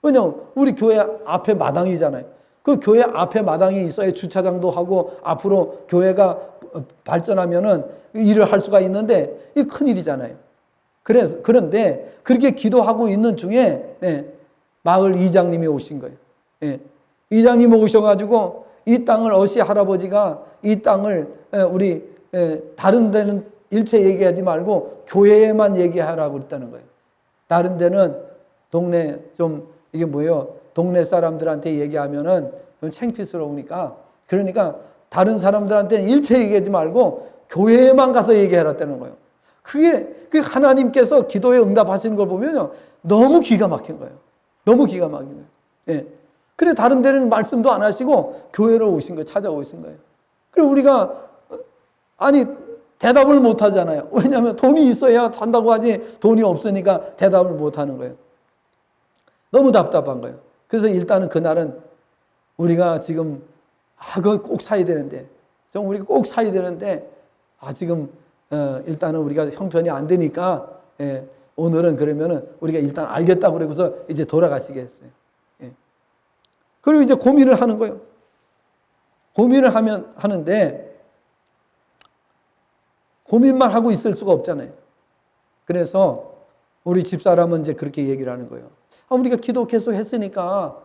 왜냐하면 우리 교회 앞에 마당이잖아요. 그 교회 앞에 마당이 있어야 주차장도 하고 앞으로 교회가 발전하면은 일을 할 수가 있는데 이 큰일이잖아요. 그런데 그렇게 기도하고 있는 중에 마을 이장님이 오신 거예요. 이장님이 오셔가지고 이 땅을 어시 할아버지가 이 땅을 우리 다른 데는 일체 얘기하지 말고 교회에만 얘기하라고 그랬다는 거예요. 다른 데는 동네 좀 이게 뭐예요? 동네 사람들한테 얘기하면은 좀 창피스러우니까, 그러니까 다른 사람들한테 일체 얘기하지 말고 교회에만 가서 얘기하라는 거예요. 그게 하나님께서 기도에 응답하시는 걸 보면요, 너무 기가 막힌 거예요. 너무 기가 막힌 거예요. 예. 그래 다른 데는 말씀도 안 하시고 교회로 오신 거예요. 찾아오신 거예요. 그리고 우리가 대답을 못 하잖아요. 왜냐하면 돈이 있어야 산다고 하지 돈이 없으니까 대답을 못 하는 거예요. 너무 답답한 거예요. 그래서 일단은 그날은 우리가 지금 그거 꼭 사야 되는데 우리가 꼭 사야 되는데 지금 일단은 우리가 형편이 안 되니까 오늘은 그러면은 우리가 일단 알겠다고 그러고서 이제 돌아가시게 했어요. 그리고 이제 고민을 하는 거예요. 고민을 하는데 고민만 하고 있을 수가 없잖아요. 그래서 우리 집사람은 이제 그렇게 얘기를 하는 거예요. 우리가 기도 계속 했으니까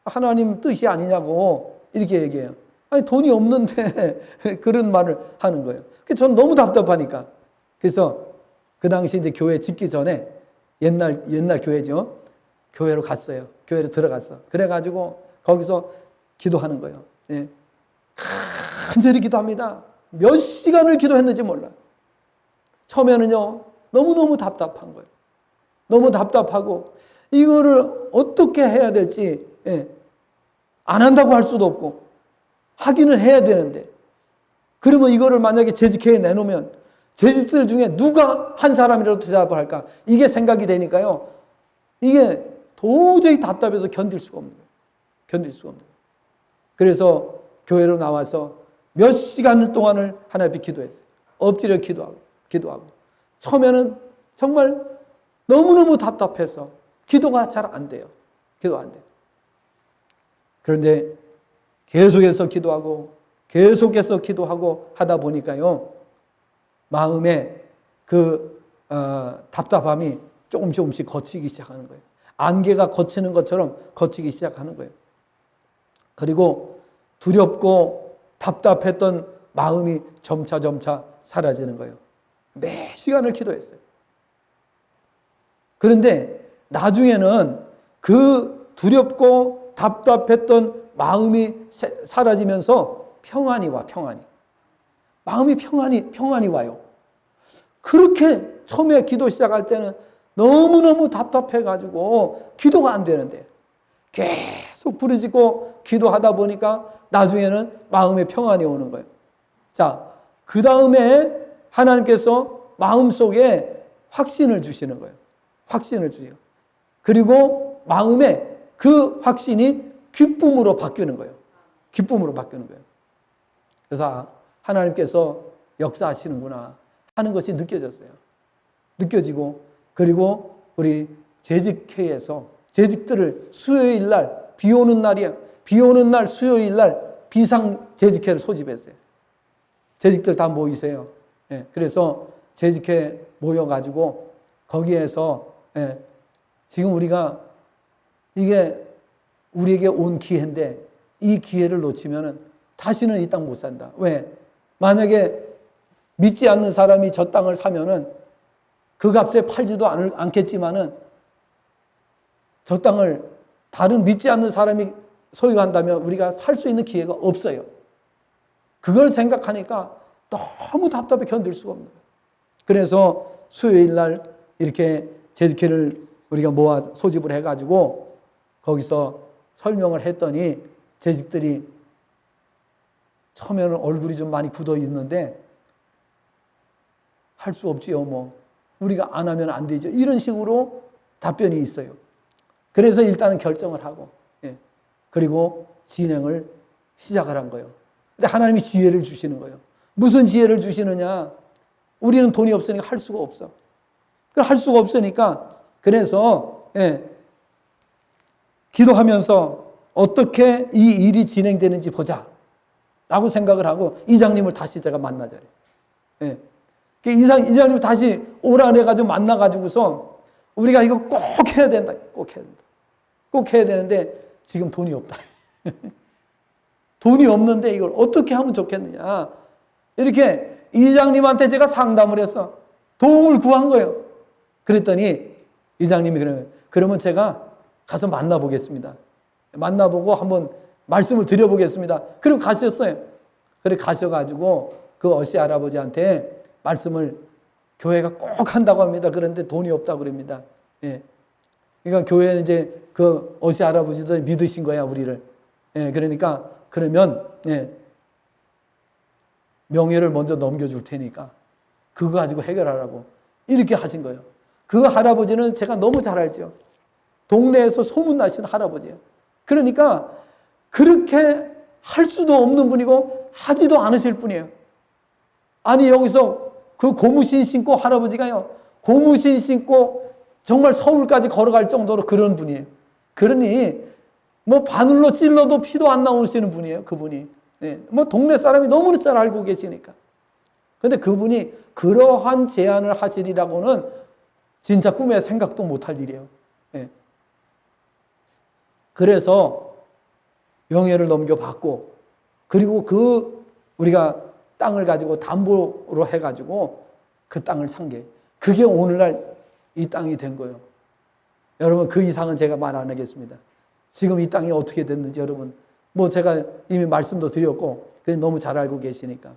하나님 뜻이 아니냐고 이렇게 얘기해요. 아니 돈이 없는데 그런 말을 하는 거예요. 전 너무 답답하니까. 그래서 그 당시 이제 교회 짓기 전에 옛날 교회죠. 교회로 갔어요. 교회로 들어갔어. 그래가지고 거기서 기도하는 거예요. 예. 간절히 기도합니다. 몇 시간을 기도했는지 몰라. 처음에는요, 너무너무 답답한 거예요. 너무 답답하고, 이거를 어떻게 해야 될지, 안 한다고 할 수도 없고, 하기는 해야 되는데, 그러면 이거를 만약에 재직회에 내놓으면, 재직들 중에 누가 한 사람이라도 대답을 할까? 이게 생각이 되니까요, 이게 도저히 답답해서 견딜 수가 없는 거예요. 견딜 수가 없는 거예요. 그래서 교회로 나와서 몇 시간 동안을 하나님 앞에 기도했어요. 엎드려 기도하고. 처음에는 정말 너무너무 답답해서 기도가 잘 안 돼요. 기도가 안 돼요. 그런데 계속해서 기도하고 하다 보니까요, 마음에 그 답답함이 조금씩 거치기 시작하는 거예요. 안개가 거치는 것처럼 거치기 시작하는 거예요. 그리고 두렵고 답답했던 마음이 점차 사라지는 거예요. 매 시간을 기도했어요. 그런데 나중에는 그 두렵고 답답했던 마음이 사라지면서 평안이 와, 평안이. 마음이 평안이 와요. 그렇게 처음에 기도 시작할 때는 너무너무 답답해가지고 기도가 안 되는데 계속 부르짖고 기도하다 보니까 나중에는 마음의 평안이 오는 거예요. 자, 그 다음에 하나님께서 마음속에 확신을 주시는 거예요. 확신을 주세요. 그리고 마음에 그 확신이 기쁨으로 바뀌는 거예요. 기쁨으로 바뀌는 거예요. 그래서 하나님께서 역사하시는구나 하는 것이 느껴졌어요. 느껴지고, 그리고 우리 재직회에서 재직들을 수요일 날, 비 오는 날 수요일 날 비상 재직회를 소집했어요. 재직들 다 모이세요. 그래서 재직회 모여가지고 거기에서 지금 우리가 이게 우리에게 온 기회인데 이 기회를 놓치면은 다시는 이 땅 못 산다. 왜? 만약에 믿지 않는 사람이 저 땅을 사면은 그 값에 팔지도 않겠지만은 저 땅을 다른 믿지 않는 사람이 소유한다면 우리가 살 수 있는 기회가 없어요. 그걸 생각하니까 너무 답답해 견딜 수가 없는 거예요. 그래서 수요일 날 이렇게 재직회를 우리가 모아 소집을 해가지고 거기서 설명을 했더니 재직들이 처음에는 얼굴이 좀 많이 굳어 있는데 할 수 없지요, 뭐. 우리가 안 하면 안 되죠. 이런 식으로 답변이 있어요. 그래서 일단은 결정을 하고, 그리고 진행을 시작을 한 거예요. 근데 하나님이 지혜를 주시는 거예요. 무슨 지혜를 주시느냐? 우리는 돈이 없으니까 할 수가 없어. 할 수가 없으니까, 그래서, 기도하면서 어떻게 이 일이 진행되는지 보자. 라고 생각을 하고, 이장님을 다시 제가 만나자. 이장님 다시 오라 그래가지고 만나가지고서 우리가 이거 꼭 해야 된다. 꼭 해야 된다. 꼭 해야 되는데 지금 돈이 없다. 돈이 없는데 이걸 어떻게 하면 좋겠느냐. 이렇게 이장님한테 제가 상담을 해서 도움을 구한 거예요. 그랬더니 이장님이 그러면 제가 가서 만나보겠습니다. 만나보고 한번 말씀을 드려보겠습니다. 그리고 가셨어요. 그래 가셔가지고 그 어시 할아버지한테 말씀을 교회가 꼭 한다고 합니다. 그런데 돈이 없다고 그럽니다. 그러니까 교회는 이제 그 어시 할아버지도 믿으신 거야, 우리를. 그러니까 그러면 명예를 먼저 넘겨줄 테니까 그거 가지고 해결하라고 이렇게 하신 거예요. 그 할아버지는 제가 너무 잘 알죠. 동네에서 소문나신 할아버지예요. 그러니까 그렇게 할 수도 없는 분이고 하지도 않으실 분이에요. 아니 여기서 그 고무신 신고 할아버지가요. 고무신 신고 정말 서울까지 걸어갈 정도로 그런 분이에요. 그러니 뭐 바늘로 찔러도 피도 안 나오시는 분이에요. 그분이. 뭐 동네 사람이 너무나 잘 알고 계시니까. 근데 그분이 그러한 제안을 하시리라고는 진짜 꿈에 생각도 못할 일이에요. 예. 그래서 명예를 넘겨받고, 그리고 우리가 땅을 가지고 담보로 해가지고 그 땅을 산 게, 그게 오늘날 이 땅이 된 거예요. 여러분, 그 이상은 제가 말 안 하겠습니다. 지금 이 땅이 어떻게 됐는지 여러분, 뭐 제가 이미 말씀도 드렸고, 너무 잘 알고 계시니까.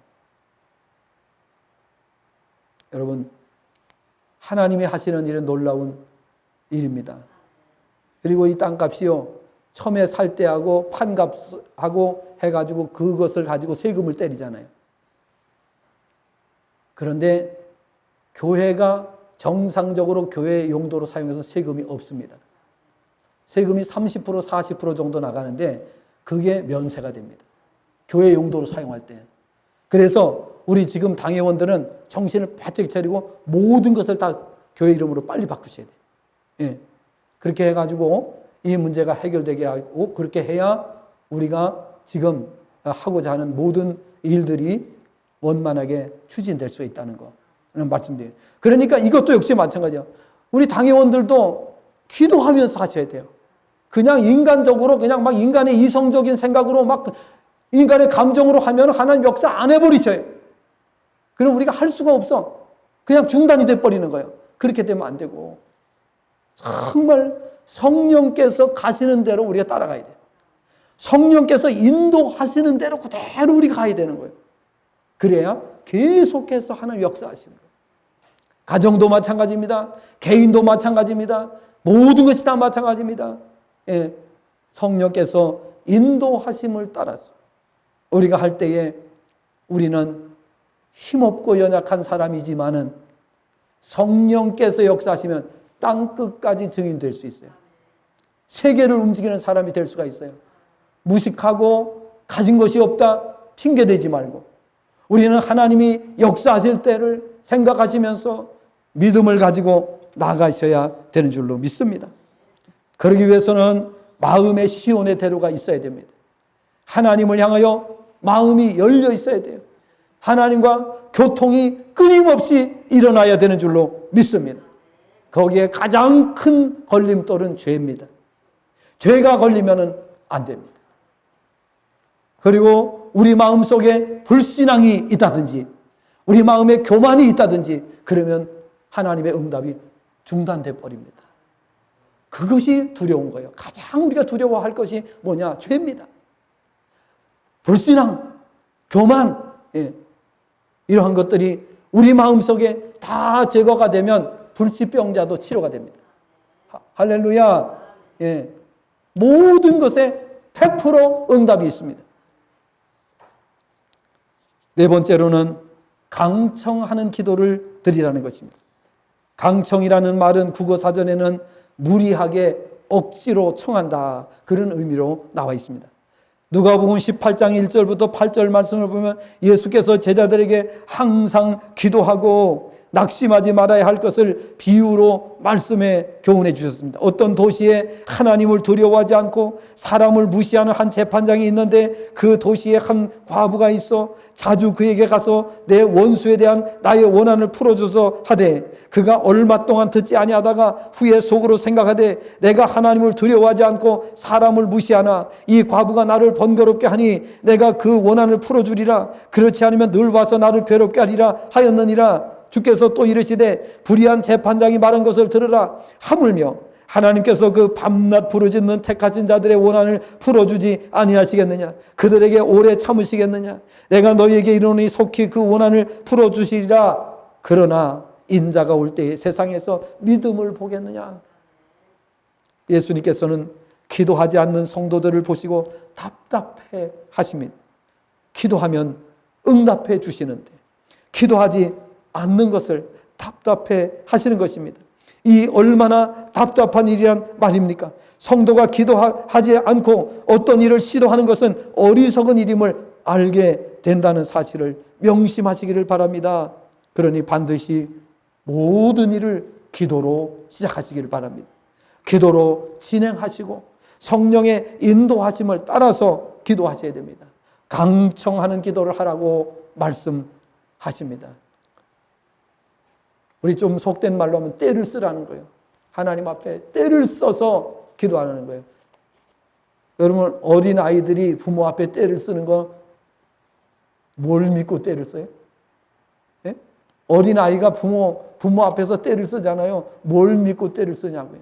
여러분, 하나님이 하시는 일은 놀라운 일입니다. 그리고 이 땅값이요, 처음에 살 때하고 판값하고 해가지고 그것을 가지고 세금을 때리잖아요. 그런데 교회가 정상적으로 교회 용도로 사용해서 세금이 없습니다. 세금이 30%, 40% 정도 나가는데 그게 면세가 됩니다. 교회 용도로 사용할 때. 그래서 우리 지금 당회원들은 정신을 바짝 차리고 모든 것을 다 교회 이름으로 빨리 바꾸셔야 돼요. 예. 그렇게 해가지고 이 문제가 해결되게 하고, 그렇게 해야 우리가 지금 하고자 하는 모든 일들이 원만하게 추진될 수 있다는 거 말씀드려요. 그러니까 이것도 역시 마찬가지야. 우리 당회원들도 기도하면서 하셔야 돼요. 그냥 인간적으로, 그냥 막 인간의 이성적인 생각으로 막 인간의 감정으로 하면 하나님 역사 안 해버리셔요. 그럼 우리가 할 수가 없어. 그냥 중단이 돼버리는 거예요. 그렇게 되면 안 되고, 정말 성령께서 가시는 대로 우리가 따라가야 돼요. 성령께서 인도하시는 대로 그대로 우리가 가야 되는 거예요. 그래야 계속해서 하나님 역사하시는 거예요. 가정도 마찬가지입니다. 개인도 마찬가지입니다. 모든 것이 다 마찬가지입니다. 예, 성령께서 인도하심을 따라서 우리가 할 때에 우리는 힘없고 연약한 사람이지만은 성령께서 역사하시면 땅 끝까지 증인될 수 있어요. 세계를 움직이는 사람이 될 수가 있어요. 무식하고 가진 것이 없다 핑계대지 말고, 우리는 하나님이 역사하실 때를 생각하시면서 믿음을 가지고 나가셔야 되는 줄로 믿습니다. 그러기 위해서는 마음의 시온의 대로가 있어야 됩니다. 하나님을 향하여 마음이 열려 있어야 돼요. 하나님과 교통이 끊임없이 일어나야 되는 줄로 믿습니다. 거기에 가장 큰 걸림돌은 죄입니다. 죄가 걸리면 안 됩니다. 그리고 우리 마음속에 불신앙이 있다든지 우리 마음에 교만이 있다든지 그러면 하나님의 응답이 중단돼 버립니다. 그것이 두려운 거예요. 가장 우리가 두려워할 것이 뭐냐? 죄입니다. 불신앙, 교만, 이러한 것들이 우리 마음속에 다 제거가 되면 불치병자도 치료가 됩니다. 할렐루야. 모든 것에 100% 응답이 있습니다. 네 번째로는 강청하는 기도를 드리라는 것입니다. 강청이라는 말은 국어사전에는 무리하게 억지로 청한다, 그런 의미로 나와 있습니다. 누가복음 18장 1절부터 8절 말씀을 보면 예수께서 제자들에게 항상 기도하고 낙심하지 말아야 할 것을 비유로 말씀에 교훈해 주셨습니다. 어떤 도시에 하나님을 두려워하지 않고 사람을 무시하는 한 재판장이 있는데 그 도시에 한 과부가 있어 자주 그에게 가서 내 원수에 대한 나의 원한을 풀어줘서 하되 그가 얼마 동안 듣지 아니하다가 후에 속으로 생각하되 내가 하나님을 두려워하지 않고 사람을 무시하나 이 과부가 나를 번거롭게 하니 내가 그 원한을 풀어주리라. 그렇지 않으면 늘 와서 나를 괴롭게 하리라 하였느니라. 주께서 또 이르시되 불의한 재판장이 말한 것을 들으라. 하물며 하나님께서 그 밤낮 부르짖는 택하신 자들의 원한을 풀어주지 아니하시겠느냐? 그들에게 오래 참으시겠느냐? 내가 너희에게 이르노니 속히 그 원한을 풀어주시리라. 그러나 인자가 올 때에 세상에서 믿음을 보겠느냐? 예수님께서는 기도하지 않는 성도들을 보시고 답답해 하십니다. 기도하면 응답해 주시는데 기도하지 않는 것을 답답해 하시는 것입니다. 이 얼마나 답답한 일이란 말입니까? 성도가 기도하지 않고 어떤 일을 시도하는 것은 어리석은 일임을 알게 된다는 사실을 명심하시기를 바랍니다. 그러니 반드시 모든 일을 기도로 시작하시기를 바랍니다. 기도로 진행하시고 성령의 인도하심을 따라서 기도하셔야 됩니다. 강청하는 기도를 하라고 말씀하셨습니다. 하십니다. 우리 좀 속된 말로 하면 때를 쓰라는 거예요. 하나님 앞에 때를 써서 기도하는 거예요. 여러분, 어린 아이들이 부모 앞에 때를 쓰는 거 뭘 믿고 때를 써요? 예? 어린 아이가 부모 앞에서 때를 쓰잖아요. 뭘 믿고 때를 쓰냐고요.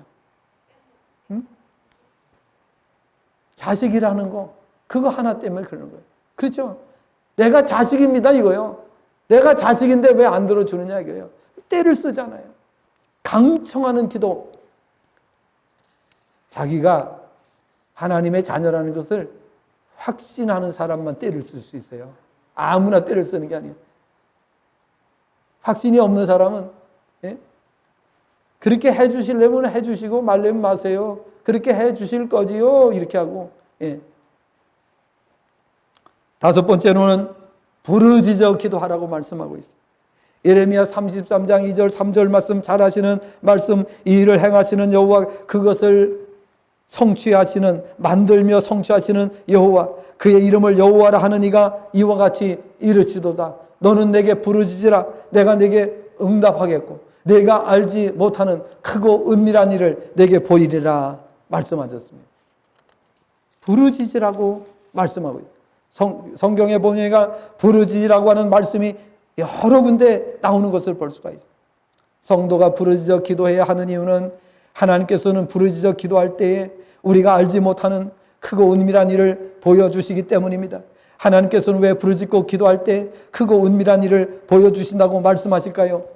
응? 자식이라는 거, 그거 하나 때문에 그러는 거예요. 그렇죠? 내가 자식입니다, 이거요. 내가 자식인데 왜 안 들어주느냐, 이거예요. 때를 쓰잖아요. 강청하는 기도. 자기가 하나님의 자녀라는 것을 확신하는 사람만 때를 쓸 수 있어요. 아무나 때를 쓰는 게 아니에요. 확신이 없는 사람은, 예? 그렇게 해주시려면 해주시고 말려면 마세요. 그렇게 해주실 거지요. 이렇게 하고. 예. 다섯 번째로는 부르짖어 기도하라고 말씀하고 있어요. 예레미야 33장 2절 3절 말씀, 잘하시는 말씀, 이 일을 행하시는 여호와, 그것을 성취하시는, 만들며 성취하시는 여호와, 그의 이름을 여호와라 하는 이가 이와 같이 이르시도다. 너는 내게 부르짖으라. 내가 내게 응답하겠고 내가 알지 못하는 크고 은밀한 일을 내게 보이리라 말씀하셨습니다. 부르짖으라고 말씀하고 있어요. 성경에 보니까 부르짖으라고 하는 말씀이 여러 군데 나오는 것을 볼 수가 있어요. 성도가 부르짖어 기도해야 하는 이유는 하나님께서는 부르짖어 기도할 때에 우리가 알지 못하는 크고 은밀한 일을 보여주시기 때문입니다. 하나님께서는 왜 부르짖고 기도할 때 크고 은밀한 일을 보여주신다고 말씀하실까요?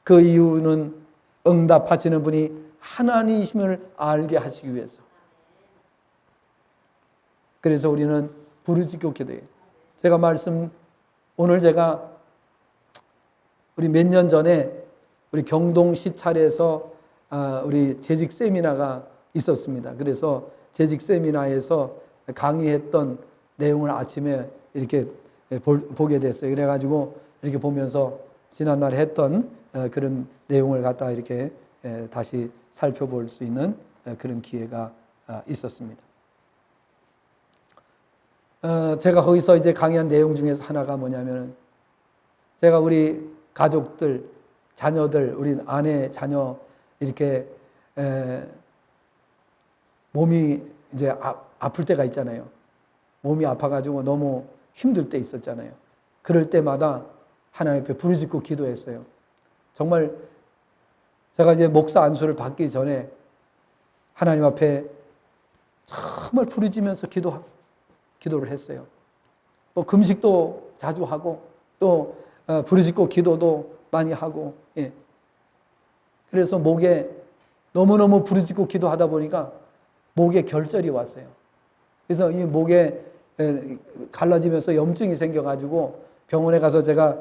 그 이유는 응답하시는 분이 하나님이심을 알게 하시기 위해서. 그래서 우리는 부르짖고 기도해요. 오늘 제가 우리 몇 년 전에 우리 경동 시찰에서 우리 재직 세미나가 있었습니다. 그래서 재직 세미나에서 강의했던 내용을 아침에 이렇게 보게 됐어요. 그래가지고 이렇게 보면서 지난날에 했던 그런 내용을 갖다 이렇게 다시 살펴볼 수 있는 그런 기회가 있었습니다. 제가 거기서 이제 강의한 내용 중에서 하나가 뭐냐면, 제가 우리 가족들, 자녀들, 우리 아내, 자녀 이렇게 몸이 이제 아플 때가 있잖아요. 몸이 아파가지고 너무 힘들 때 있었잖아요. 그럴 때마다 하나님 앞에 부르짖고 기도했어요. 정말 제가 이제 목사 안수를 받기 전에 하나님 앞에 정말 부르짖으면서 기도를 했어요. 또 금식도 자주 하고 또 부르짖고 기도도 많이 하고, 예. 그래서 목에 너무너무 부르짖고 기도하다 보니까 목에 결절이 왔어요. 그래서 이 목에 갈라지면서 염증이 생겨가지고 병원에 가서 제가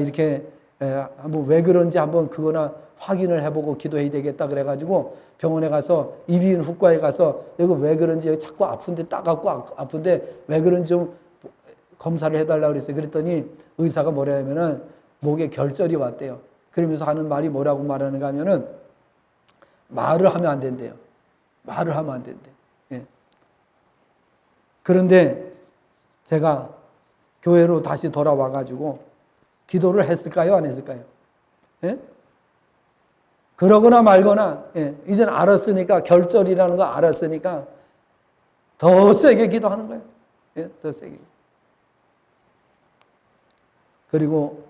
이렇게 한번 왜 그런지 한번 그거나 확인을 해보고 기도해야 되겠다 그래가지고 병원에 가서 이비인 후과에 가서 이거 왜 그런지 자꾸 아픈데 따갑고 아픈데 왜 그런지 좀 검사를 해달라고 그랬어요. 그랬더니 의사가 뭐라 하면은 목에 결절이 왔대요. 그러면서 하는 말이 뭐라고 말하는가 하면은 말을 하면 안 된대요. 말을 하면 안 된대. 예. 그런데 제가 교회로 다시 돌아와가지고 기도를 했을까요? 안 했을까요? 예? 그러거나 말거나, 예. 이제는 알았으니까, 결절이라는 거 알았으니까 더 세게 기도하는 거예요. 예? 더 세게. 그리고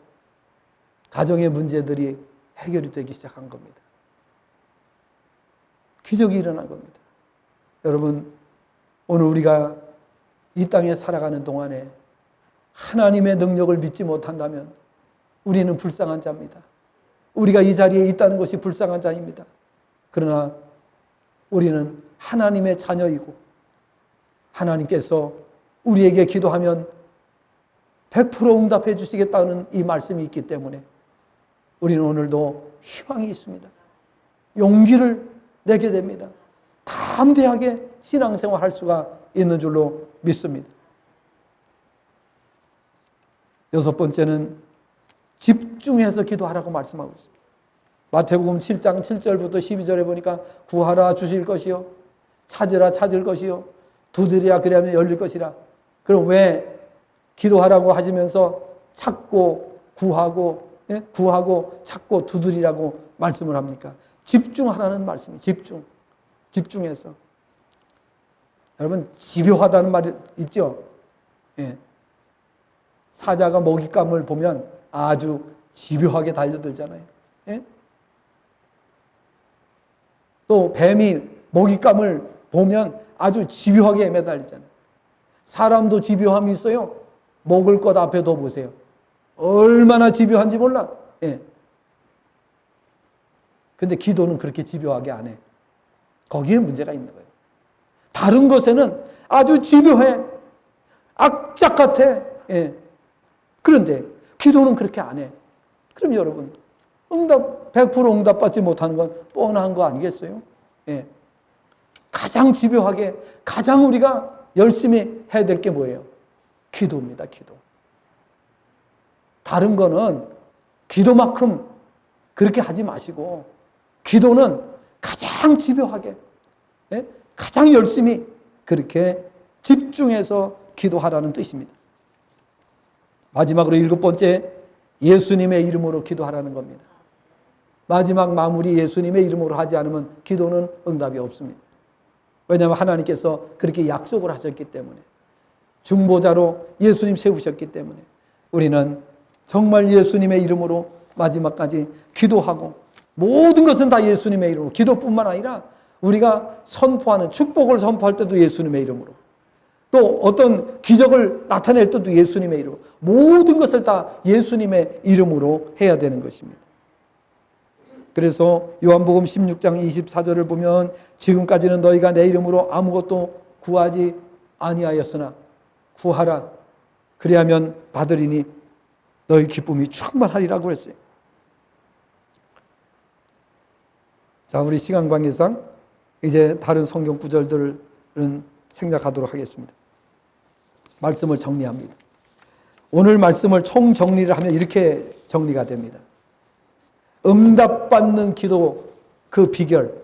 가정의 문제들이 해결이 되기 시작한 겁니다. 기적이 일어난 겁니다. 여러분, 오늘 우리가 이 땅에 살아가는 동안에 하나님의 능력을 믿지 못한다면 우리는 불쌍한 자입니다. 우리가 이 자리에 있다는 것이 불쌍한 자입니다. 그러나 우리는 하나님의 자녀이고 하나님께서 우리에게 기도하면 100% 응답해 주시겠다는 이 말씀이 있기 때문에 우리는 오늘도 희망이 있습니다. 용기를 내게 됩니다. 담대하게 신앙생활 할 수가 있는 줄로 믿습니다. 여섯 번째는 집중해서 기도하라고 말씀하고 있습니다. 마태복음 7장 7절부터 12절에 보니까 구하라 주실 것이요, 찾으라 찾을 것이요, 두드리라 그리하면 열릴 것이라. 그럼 왜 기도하라고 하시면서 찾고 구하고, 예? 구하고 찾고 두드리라고 말씀을 합니까? 집중하라는 말씀이에요. 집중해서. 여러분, 집요하다는 말이 있죠? 예. 사자가 먹잇감을 보면 아주 집요하게 달려들잖아요. 예? 또 뱀이 먹잇감을 보면 아주 집요하게 매달리잖아요. 사람도 집요함이 있어요. 먹을 것 앞에 둬 보세요. 얼마나 집요한지 몰라. 예. 근데 기도는 그렇게 집요하게 안 해. 거기에 문제가 있는 거예요. 다른 것에는 아주 집요해. 악착 같아. 예. 그런데 기도는 그렇게 안 해. 그럼 여러분, 100% 응답받지 못하는 건 뻔한 거 아니겠어요? 예. 가장 집요하게, 가장 우리가 열심히 해야 될 게 뭐예요? 기도입니다, 기도. 다른 거는 기도만큼 그렇게 하지 마시고, 기도는 가장 집요하게, 예? 가장 열심히 그렇게 집중해서 기도하라는 뜻입니다. 마지막으로 7번째, 예수님의 이름으로 기도하라는 겁니다. 마지막 마무리 예수님의 이름으로 하지 않으면 기도는 응답이 없습니다. 왜냐하면 하나님께서 그렇게 약속을 하셨기 때문에, 중보자로 예수님 세우셨기 때문에 우리는 정말 예수님의 이름으로 마지막까지 기도하고, 모든 것은 다 예수님의 이름으로, 기도뿐만 아니라 우리가 선포하는 축복을 선포할 때도 예수님의 이름으로, 또 어떤 기적을 나타낼 때도 예수님의 이름으로, 모든 것을 다 예수님의 이름으로 해야 되는 것입니다. 그래서 요한복음 16장 24절을 보면, 지금까지는 너희가 내 이름으로 아무것도 구하지 아니하였으나 구하라, 그리하면 받으리니 너희 기쁨이 충만하리라고 했어요. 자, 우리 시간 관계상 이제 다른 성경 구절들은 생략하도록 하겠습니다. 말씀을 정리합니다. 오늘 말씀을 총정리를 하면 이렇게 정리가 됩니다. 응답받는 기도 그 비결,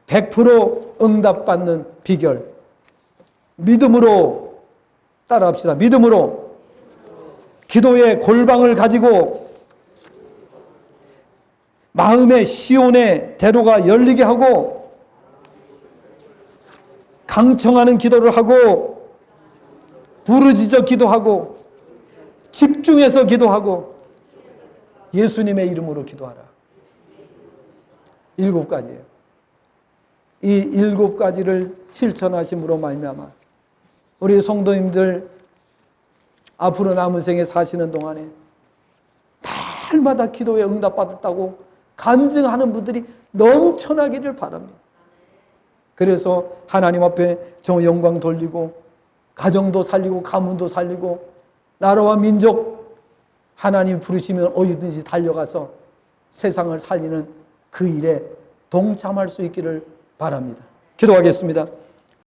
100% 응답받는 비결, 믿음으로 따라합시다. 믿음으로 기도의 골방을 가지고 마음의 시온의 대로가 열리게 하고, 강청하는 기도를 하고, 부르짖어 기도하고, 집중해서 기도하고, 예수님의 이름으로 기도하라. 7가지예요. 이 7가지를 실천하심으로 말미암아 우리 성도님들 앞으로 남은 생에 사시는 동안에 날마다 기도에 응답받았다고 간증하는 분들이 넘쳐나기를 바랍니다. 그래서 하나님 앞에 저 영광 돌리고, 가정도 살리고 가문도 살리고, 나라와 민족 하나님 부르시면 어디든지 달려가서 세상을 살리는 그 일에 동참할 수 있기를 바랍니다. 기도하겠습니다.